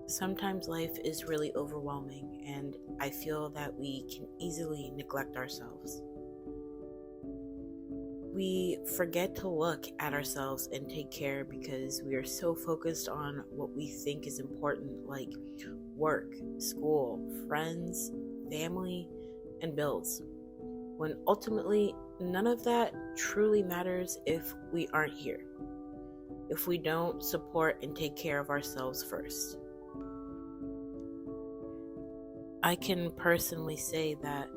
Sometimes life is really overwhelming, and I feel that we can easily neglect ourselves. We forget to look at ourselves and take care because we are so focused on what we think is important, like work, school, friends, family, and bills, when ultimately none of that truly matters if we aren't here, if we don't support and take care of ourselves first. I can personally say that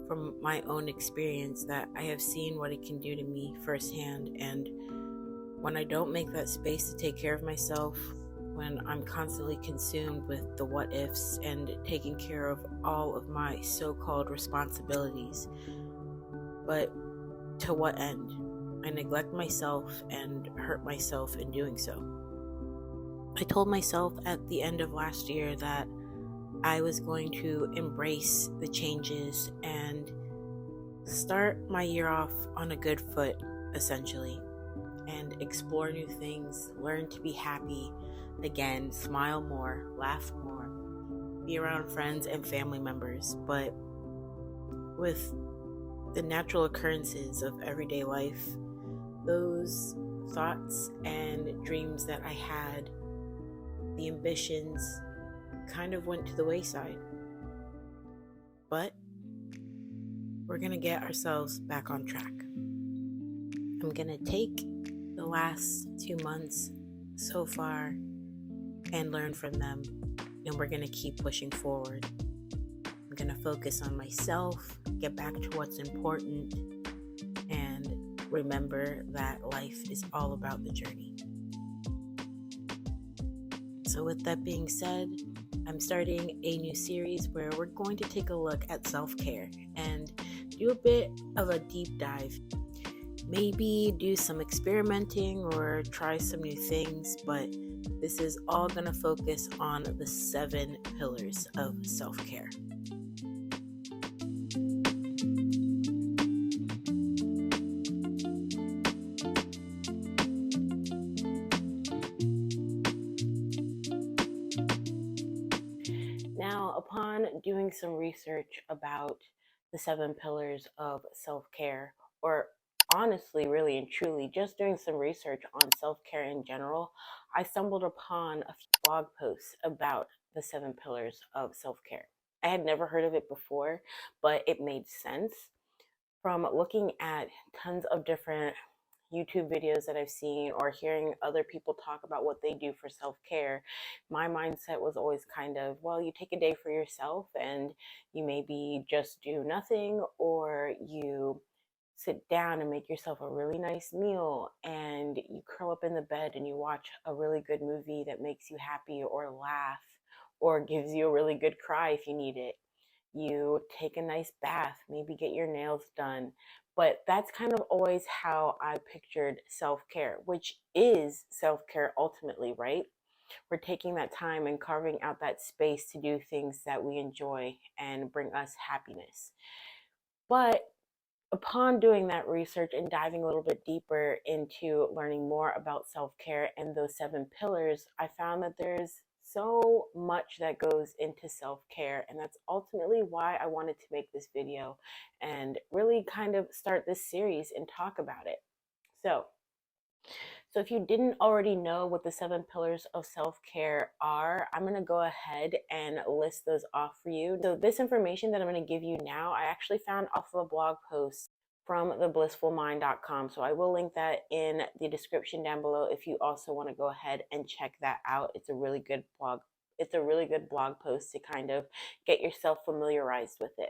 from my own experience that I have seen what it can do to me firsthand, and when I don't make that space to take care of myself, when I'm constantly consumed with the what ifs and taking care of all of my so-called responsibilities, but to what end? I neglect myself and hurt myself in doing so. I told myself at the end of last year that I was going to embrace the changes and start my year off on a good foot, essentially, and explore new things, learn to be happy again, smile more, laugh more, be around friends and family members. But with the natural occurrences of everyday life, those thoughts and dreams that I had, the ambitions, kind of went to the wayside. But we're going to get ourselves back on track. I'm going to take the last 2 months so far and learn from them, and we're going to keep pushing forward. I'm going to focus on myself, get back to what's important, and remember that life is all about the journey. So with that being said, I'm starting a new series where we're going to take a look at self-care and do a bit of a deep dive. Maybe do some experimenting or try some new things, but this is all going to focus on the 7 pillars of self-care. Now, upon doing some research about the 7 pillars of self-care, or honestly, really and truly, just doing some research on self-care in general, I stumbled upon a few blog posts about the 7 pillars of self-care. I had never heard of it before, but it made sense from looking at tons of different YouTube videos that I've seen or hearing other people talk about what they do for self-care. My mindset was always kind of, well, you take a day for yourself and you maybe just do nothing, or you sit down and make yourself a really nice meal and you curl up in the bed and you watch a really good movie that makes you happy or laugh or gives you a really good cry if you need it. You take a nice bath, maybe get your nails done. But that's kind of always how I pictured self-care, which is self-care ultimately, right? We're taking that time and carving out that space to do things that we enjoy and bring us happiness. But upon doing that research and diving a little bit deeper into learning more about self-care and those 7 pillars, I found that there's so much that goes into self-care, and that's ultimately why I wanted to make this video and really kind of start this series and talk about it. So if you didn't already know what the 7 pillars of self-care are, I'm going to go ahead and list those off for you. So this information that I'm going to give you now, I actually found off of a blog post from theblissfulmind.com. So I will link that in the description down below if you also want to go ahead and check that out. It's a really good blog. It's a really good blog post to kind of get yourself familiarized with it.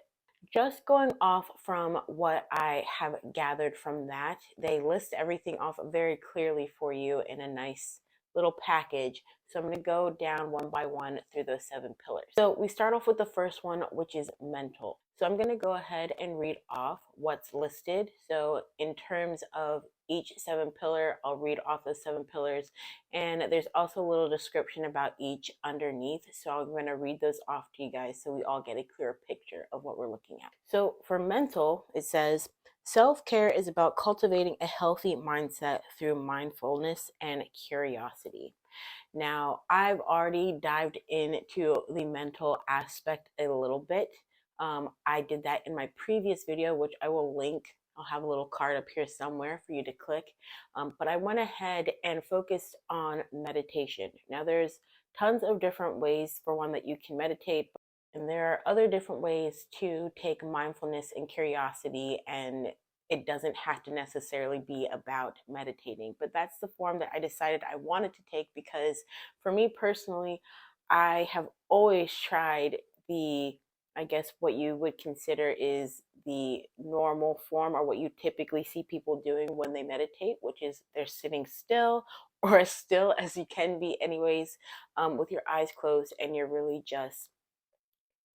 Just going off from what I have gathered from that, they list everything off very clearly for you in a nice little package. So I'm going to go down one by one through those 7 pillars. So we start off with the first one, which is mental. So I'm going to go ahead and read off what's listed. So in terms of each 7 pillar, I'll read off the 7 pillars, and there's also a little description about each underneath. So I'm going to read those off to you guys so we all get a clear picture of what we're looking at. So for mental, it says, self-care is about cultivating a healthy mindset through mindfulness and curiosity. Now, I've already dived into the mental aspect a little bit. I did that in my previous video, which I will link. I'll have a little card up here somewhere for you to click. But I went ahead and focused on meditation. Now, there's tons of different ways for one that you can meditate, and there are other different ways to take mindfulness and curiosity, and it doesn't have to necessarily be about meditating, but that's the form that I decided I wanted to take because for me personally, I have always tried the, I guess what you would consider is the normal form, or what you typically see people doing when they meditate, which is they're sitting still or as still as you can be anyways, with your eyes closed, and you're really just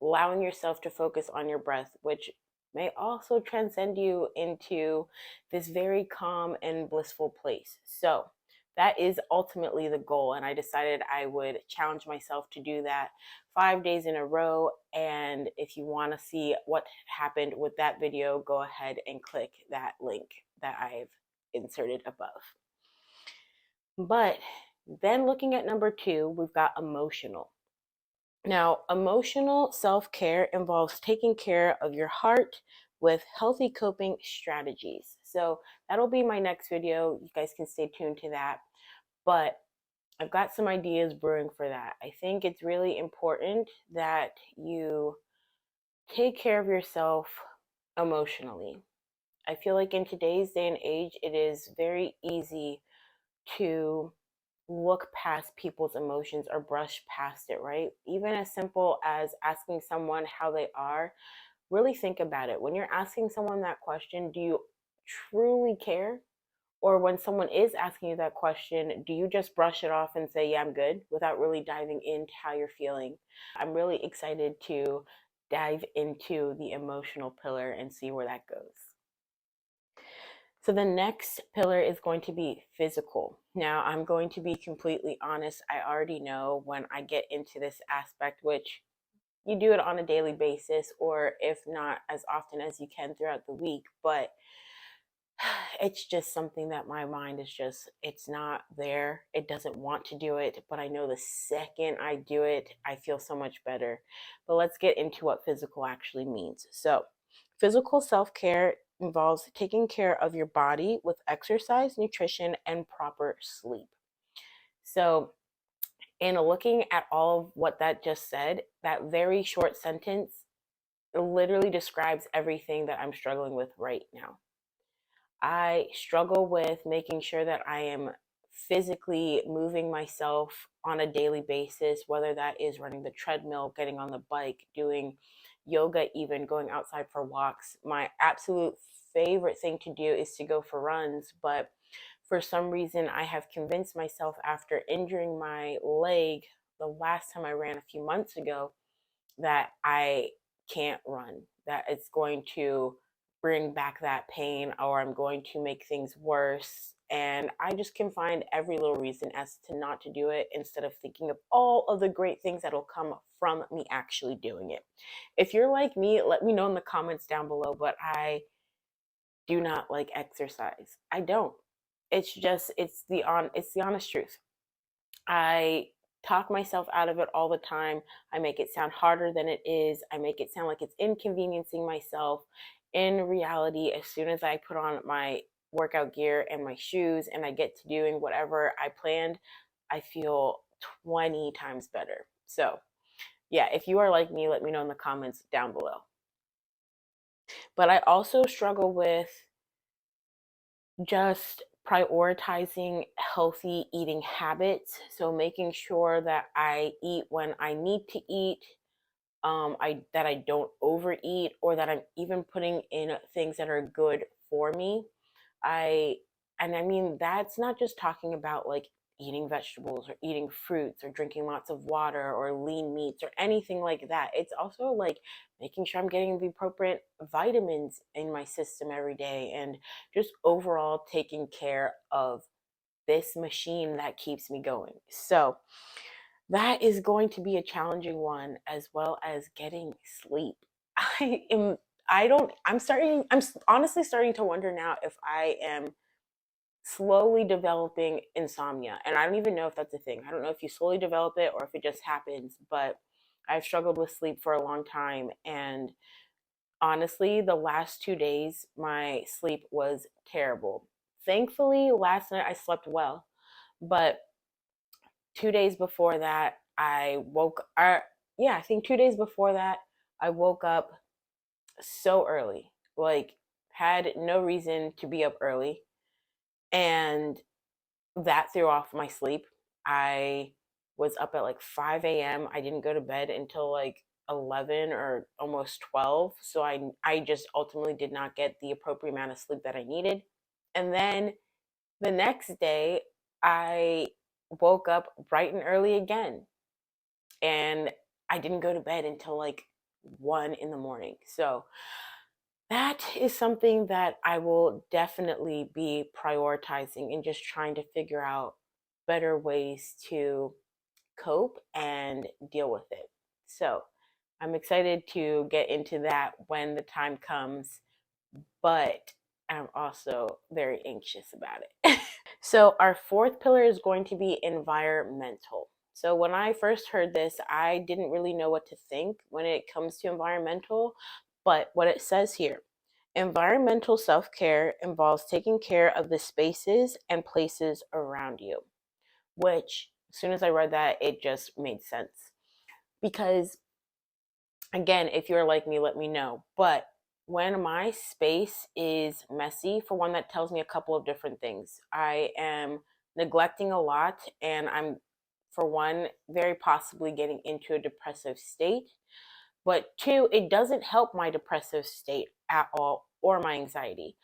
allowing yourself to focus on your breath, which may also transcend you into this very calm and blissful place. So that is ultimately the goal. And I decided I would challenge myself to do that 5 days in a row. And if you want to see what happened with that video, go ahead and click that link that I've inserted above. But then looking at number 2, we've got emotional. Now, emotional self-care involves taking care of your heart with healthy coping strategies. So that'll be my next video. You guys can stay tuned to that. But I've got some ideas brewing for that. I think it's really important that you take care of yourself emotionally. I feel like in today's day and age, it is very easy to look past people's emotions or brush past it, right? Even as simple as asking someone how they are, really think about it. When you're asking someone that question, do you truly care? Or when someone is asking you that question, do you just brush it off and say, yeah, I'm good, without really diving into how you're feeling? I'm really excited to dive into the emotional pillar and see where that goes. So the next pillar is going to be physical. Now, I'm going to be completely honest. I already know when I get into this aspect, which you do it on a daily basis, or if not as often as you can throughout the week, but it's just something that my mind is just, it's not there. It doesn't want to do it, but I know the second I do it, I feel so much better. But let's get into what physical actually means. So, physical self-care involves taking care of your body with exercise, nutrition, and proper sleep. So, in looking at all of what that just said, that very short sentence literally describes everything that I'm struggling with right now. I struggle with making sure that I am physically moving myself on a daily basis, whether that is running the treadmill, getting on the bike, doing yoga, even going outside for walks. My absolute favorite thing to do is to go for runs, but for some reason, I have convinced myself after injuring my leg the last time I ran a few months ago that I can't run, that it's going to bring back that pain, or I'm going to make things worse. And I just can find every little reason as to not to do it, instead of thinking of all of the great things that'll come from me actually doing it. If you're like me, let me know in the comments down below, but I do not like exercise. I don't. It's just, it's the honest truth. I talk myself out of it all the time. I make it sound harder than it is. I make it sound like it's inconveniencing myself. In reality, as soon as I put on my workout gear and my shoes and I get to doing whatever I planned, I feel 20 times better. So, yeah, if you are like me, let me know in the comments down below. But I also struggle with just prioritizing healthy eating habits. So making sure that I eat when I need to eat, that I don't overeat, or that I'm even putting in things that are good for me. I and I mean, that's not just talking about like eating vegetables or eating fruits or drinking lots of water or lean meats or anything like that. It's also like making sure I'm getting the appropriate vitamins in my system every day and just overall taking care of this machine that keeps me going. So that is going to be a challenging one, as well as getting sleep. I am I don't I'm honestly starting to wonder now if I am slowly developing insomnia. And I don't even know if that's a thing. I don't know if you slowly develop it or if it just happens, but I've struggled with sleep for a long time. And honestly, the last 2 days, my sleep was terrible. Thankfully, last night I slept well, but 2 days before that, I think 2 days before that, I woke up so early, like, had no reason to be up early. And that threw off my sleep. I was up at like 5 a.m. I didn't go to bed until like 11 or almost 12. So I just ultimately did not get the appropriate amount of sleep that I needed. And then the next day, I woke up bright and early again. And I didn't go to bed until like 1 in the morning. So that is something that I will definitely be prioritizing and just trying to figure out better ways to cope and deal with it. So I'm excited to get into that when the time comes, but I'm also very anxious about it. So, our fourth pillar is going to be environmental. So, when I first heard this, I didn't really know what to think when it comes to environmental, but what it says here, environmental self care involves taking care of the spaces and places around you, which, as soon as I read that, it just made sense. Because, again, if you're like me, let me know. But when my space is messy, for one, that tells me a couple of different things. I am neglecting a lot, and I'm, for one, very possibly getting into a depressive state. But two, it doesn't help my depressive state at all or my anxiety.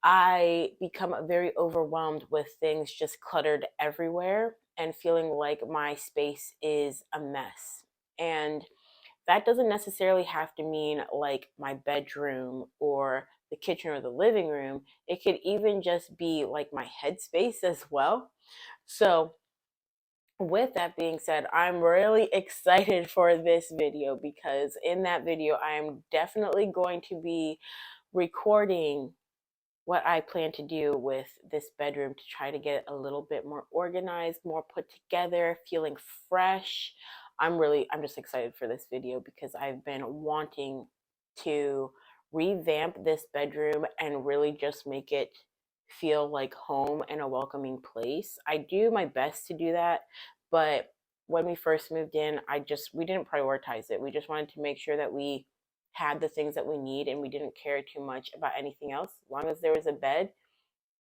I become very overwhelmed with things just cluttered everywhere and feeling like my space is a mess. And that doesn't necessarily have to mean like my bedroom or the kitchen or the living room. It could even just be like my headspace as well. So, with that being said, I'm really excited for this video because in that video, I am definitely going to be recording what I plan to do with this bedroom to try to get it a little bit more organized, more put together, feeling fresh. I'm just excited for this video because I've been wanting to revamp this bedroom and really just make it feel like home and a welcoming place. I do my best to do that, but when we first moved in, we didn't prioritize it. We just wanted to make sure that we had the things that we need and we didn't care too much about anything else. As long as there was a bed,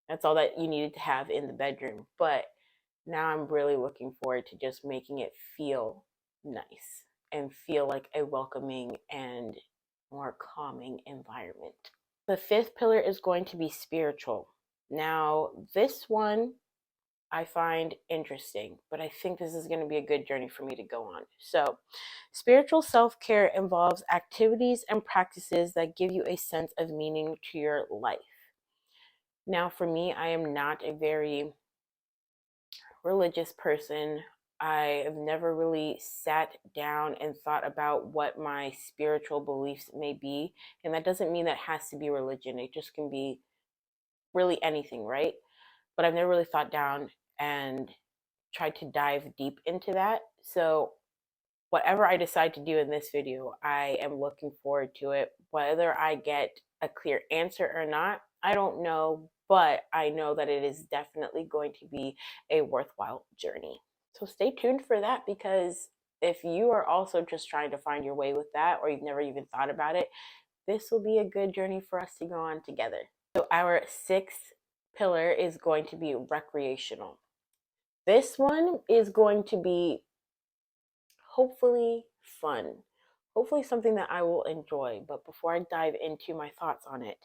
that's all that you needed to have in the bedroom. But now I'm really looking forward to just making it feel nice and feel like a welcoming and more calming environment. The fifth pillar is going to be spiritual. Now, this one I find interesting, but I think this is going to be a good journey for me to go on. So, spiritual self care involves activities and practices that give you a sense of meaning to your life. Now, for me, I am not a very religious person. I have never really sat down and thought about what my spiritual beliefs may be. And that doesn't mean that has to be religion, it just can be really anything, right? But I've never really thought down and tried to dive deep into that. So, whatever I decide to do in this video, I am looking forward to it. Whether I get a clear answer or not, I don't know, but I know that it is definitely going to be a worthwhile journey. So stay tuned for that because if you are also just trying to find your way with that or you've never even thought about it, this will be a good journey for us to go on together. So our sixth pillar is going to be recreational. This one is going to be hopefully fun, hopefully something that I will enjoy. But before I dive into my thoughts on it,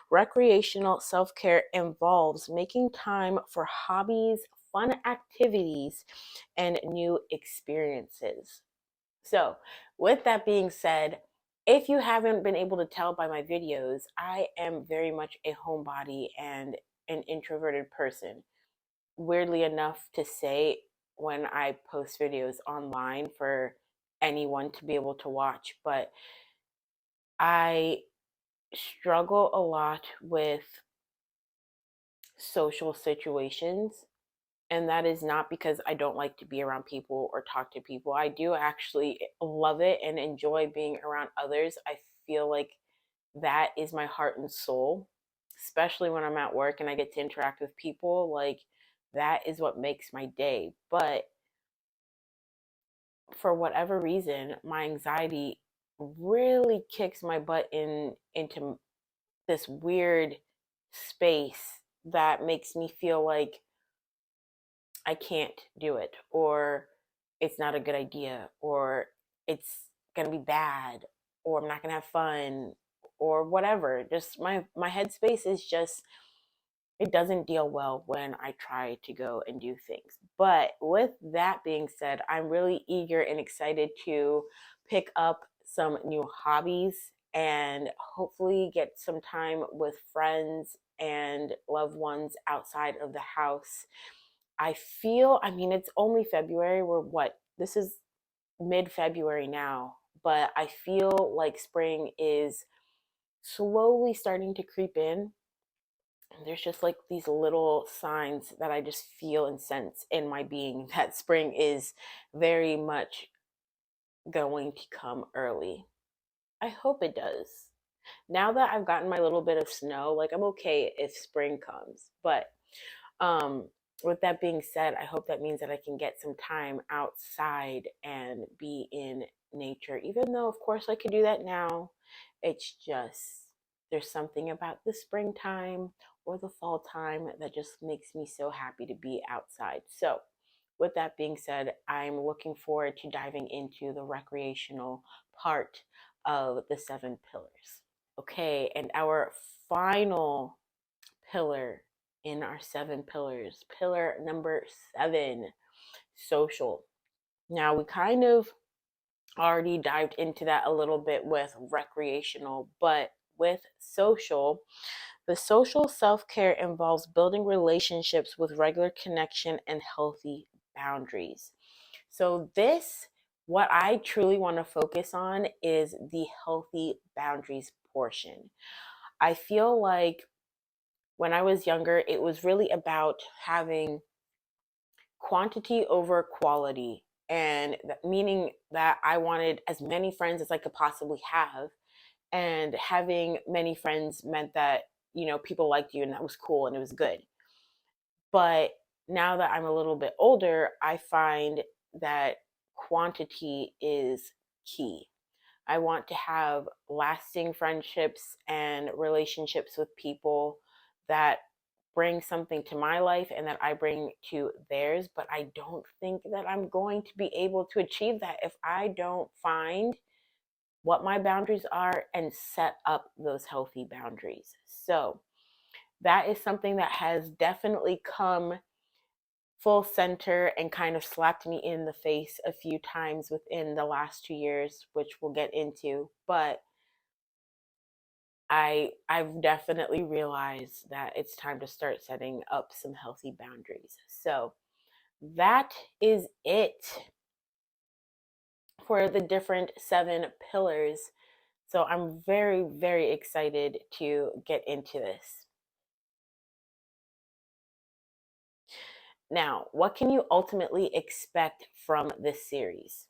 recreational self care involves making time for hobbies, fun activities and new experiences. So, with that being said, if you haven't been able to tell by my videos, I am very much a homebody and an introverted person. Weirdly enough to say, when I post videos online for anyone to be able to watch, but I struggle a lot with social situations. And that is not because I don't like to be around people or talk to people. I do actually love it and enjoy being around others. I feel like that is my heart and soul, especially when I'm at work and I get to interact with people. Like, that is what makes my day. But for whatever reason, my anxiety really kicks my butt into this weird space that makes me feel like I can't do it, or it's not a good idea, or it's gonna be bad, or I'm not gonna have fun, or whatever. Just my headspace is just, it doesn't deal well when I try to go and do things. But with that being said, I'm really eager and excited to pick up some new hobbies and hopefully get some time with friends and loved ones outside of the house. I feel, I mean, it's only February. We're what? This is mid February now, but I feel like spring is slowly starting to creep in. There's just like these little signs that I just feel and sense in my being that spring is very much going to come early. I hope it does. Now that I've gotten my little bit of snow, like, I'm okay if spring comes. But um with that being said, I hope that means that I can get some time outside and be in nature, even though of course I could do that now. It's just, there's something about the springtime or the fall time that just makes me so happy to be outside. So with that being said, I'm looking forward to diving into the recreational part of the 7 pillars. Okay, and our final pillar in our 7 pillars, pillar number 7, social. Now, we kind of already dived into that a little bit with recreational, but with social, the social self care involves building relationships with regular connection and healthy boundaries. So, this, what I truly want to focus on is the healthy boundaries portion. I feel like when I was younger, it was really about having quantity over quality. And that, meaning that I wanted as many friends as I could possibly have. And having many friends meant that, people liked you and that was cool and it was good. But now that I'm a little bit older, I find that quantity is key. I want to have lasting friendships and relationships with people that bring something to my life and that I bring to theirs. But I don't think that I'm going to be able to achieve that if I don't find what my boundaries are and set up those healthy boundaries. So that is something that has definitely come full center and kind of slapped me in the face a few times within the last 2 years, which we'll get into. But I've definitely realized that it's time to start setting up some healthy boundaries. So that is it for the different 7 pillars. So I'm very, very excited to get into this. Now, what can you ultimately expect from this series?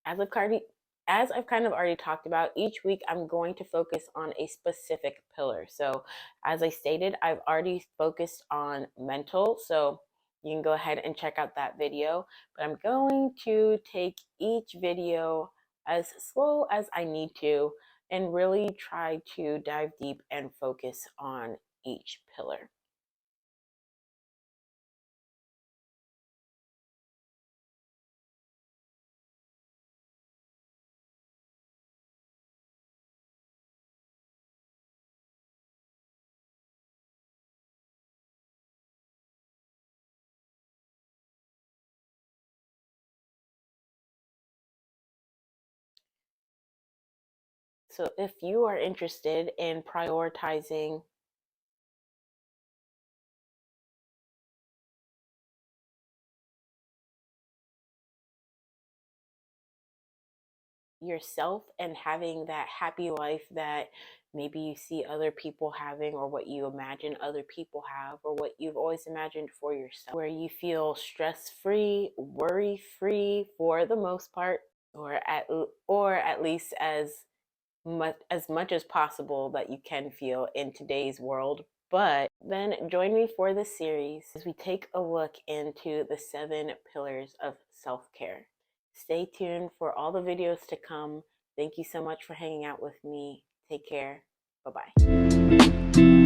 As I've already, as I've kind of already talked about, each week I'm going to focus on a specific pillar. So, as I stated, I've already focused on mental. So, you can go ahead and check out that video. But I'm going to take each video as slow as I need to and really try to dive deep and focus on each pillar. So if you are interested in prioritizing yourself and having that happy life that maybe you see other people having, or what you imagine other people have, or what you've always imagined for yourself, where you feel stress free, worry free for the most part, or at least as much as possible that you can feel in today's world. But then join me for this series as we take a look into the 7 pillars of self-care. Stay tuned for all the videos to come. Thank you so much for hanging out with me. Take care. Bye-bye.